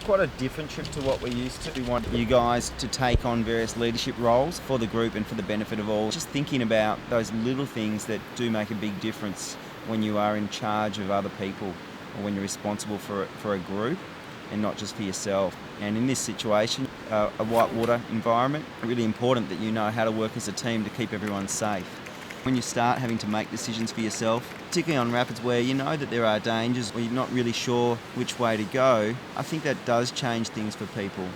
quite a different trip to what we're used to. We want you guys to take on various leadership roles for the group and for the benefit of all. Just thinking about those little things that do make a big difference when you are in charge of other people or when you're responsible for a group and not just for yourself. And in this situation, a whitewater environment, really important that you know how to work as a team to keep everyone safe. When you start having to make decisions for yourself, particularly on rapids where you know that there are dangers or you're not really sure which way to go, I think that does change things for people.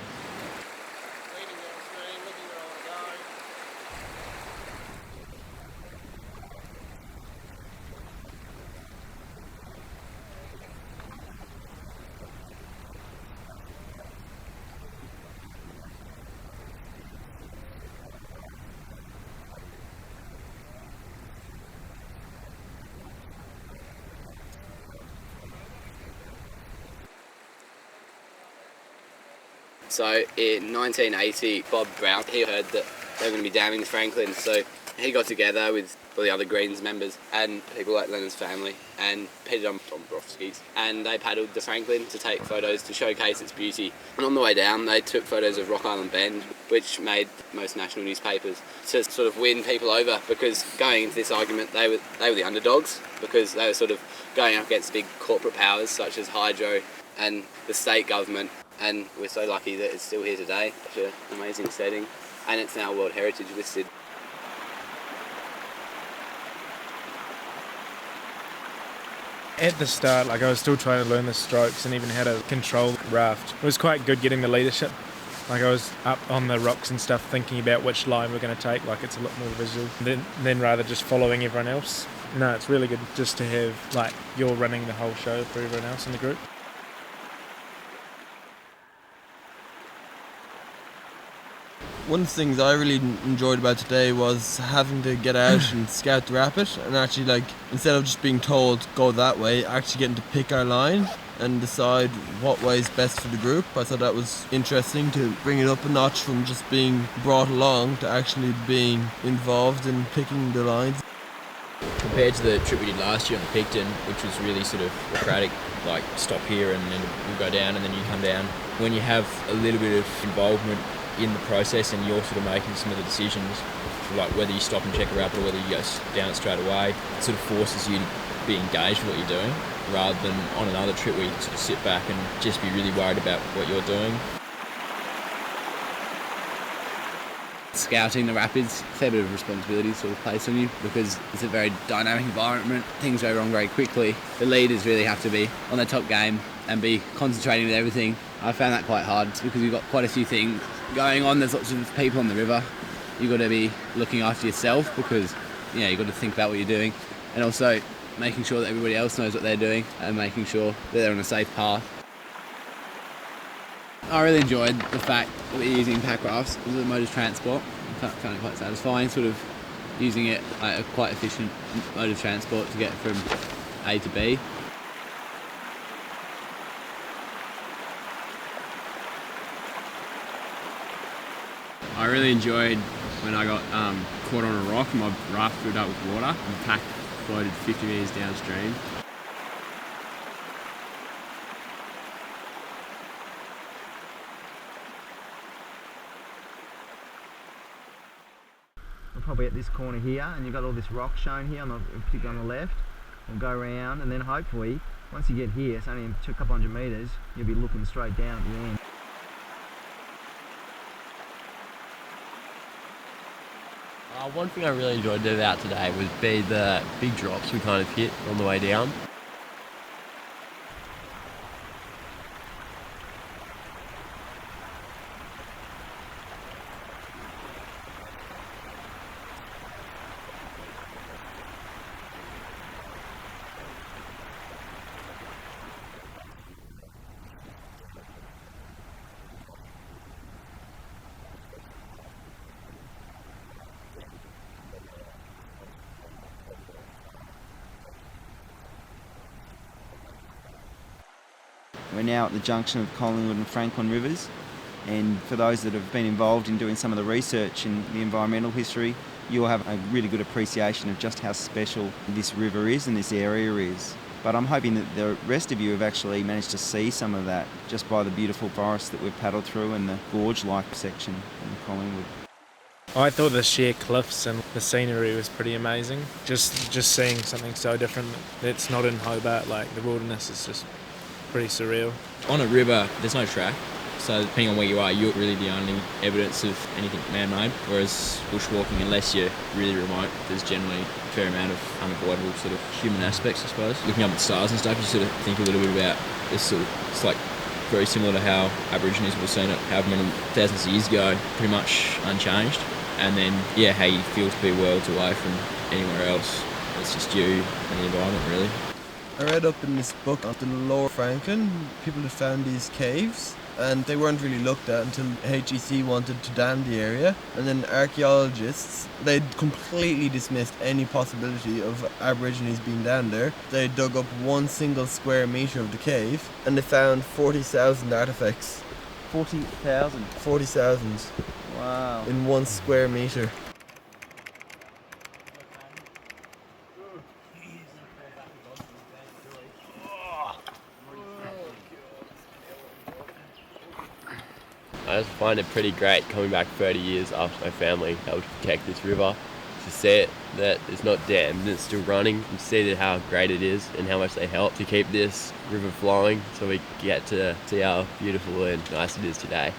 So in 1980, Bob Brown, he heard that they were going to be damming the Franklin, so he got together with all the other Greens members and people like Leonard's family and Peter Dombrowski's, and they paddled the Franklin to take photos to showcase its beauty. And on the way down, they took photos of Rock Island Bend, which made most national newspapers, to sort of win people over, because going into this argument, they were the underdogs, because they were sort of going up against big corporate powers such as Hydro and the state government. And we're so lucky that it's still here today. Such an amazing setting, and it's now World Heritage listed. At the start, I was still trying to learn the strokes and even how to control the raft. It was quite good getting the leadership. I was up on the rocks and stuff thinking about which line we're going to take, it's a lot more visual than rather just following everyone else. No, it's really good just to have, you're running the whole show for everyone else in the group. One of the things I really enjoyed about today was having to get out and scout the rapid, and actually instead of just being told go that way, actually getting to pick our line and decide what way is best for the group. I thought that was interesting, to bring it up a notch from just being brought along to actually being involved in picking the lines. Compared to the trip we did last year on the Picton, which was really sort of bureaucratic, stop here and then we'll go down and then you come down. When you have a little bit of involvement in the process and you're sort of making some of the decisions, whether you stop and check a rapid or whether you go down it straight away, it sort of forces you to be engaged with what you're doing, rather than on another trip where you sort of sit back and just be really worried about what you're doing. Scouting the rapids, a fair bit of responsibility sort of placed on you, because it's a very dynamic environment. Things go wrong very quickly. The leaders really have to be on their top game and be concentrating with everything. I found that quite hard because we've got quite a few things going on. There's lots of people on the river. You've got to be looking after yourself, because you've got to think about what you're doing, and also making sure that everybody else knows what they're doing and making sure that they're on a safe path. I really enjoyed the fact that we're using Packrafts as a mode of transport. I found it quite satisfying, sort of using it like a quite efficient mode of transport to get from A to B. I really enjoyed when I got caught on a rock and my raft filled up with water and the pack floated 50 metres downstream. We're probably at this corner here, and you've got all this rock shown here, particularly on the left. We'll go around, and then hopefully, once you get here, it's only a couple hundred metres, you'll be looking straight down at the end. One thing I really enjoyed about today was the big drops we kind of hit on the way down. We're now at the junction of Collingwood and Franklin rivers, and for those that have been involved in doing some of the research in the environmental history, you'll have a really good appreciation of just how special this river is and this area is. But I'm hoping that the rest of you have actually managed to see some of that just by the beautiful forest that we've paddled through and the gorge-like section in Collingwood. I thought the sheer cliffs and the scenery was pretty amazing. Just seeing something so different that's not in Hobart, like the wilderness, is just pretty surreal. On a river, there's no track, so depending on where you are, you're really the only evidence of anything man-made, whereas bushwalking, unless you're really remote, there's generally a fair amount of unavoidable sort of human aspects, I suppose. Looking up at stars and stuff, you sort of think a little bit about this sort of, it's like very similar to how Aborigines were seen it however many thousands of years ago, pretty much unchanged. And then, yeah, how you feel to be worlds away from anywhere else. It's just you and the environment, really. I read up in this book on the Lower Franklin, people had found these caves and they weren't really looked at until HEC wanted to dam the area, and then archaeologists, they'd completely dismissed any possibility of Aborigines being down there. They dug up 1 single square metre of the cave and they found 40,000 artefacts. 40,000? 40,000 Wow. in 1 square metre. I just find it pretty great coming back 30 years after my family helped protect this river, to see it that it's not dammed and it's still running, and see that how great it is and how much they help to keep this river flowing so we get to see how beautiful and nice it is today.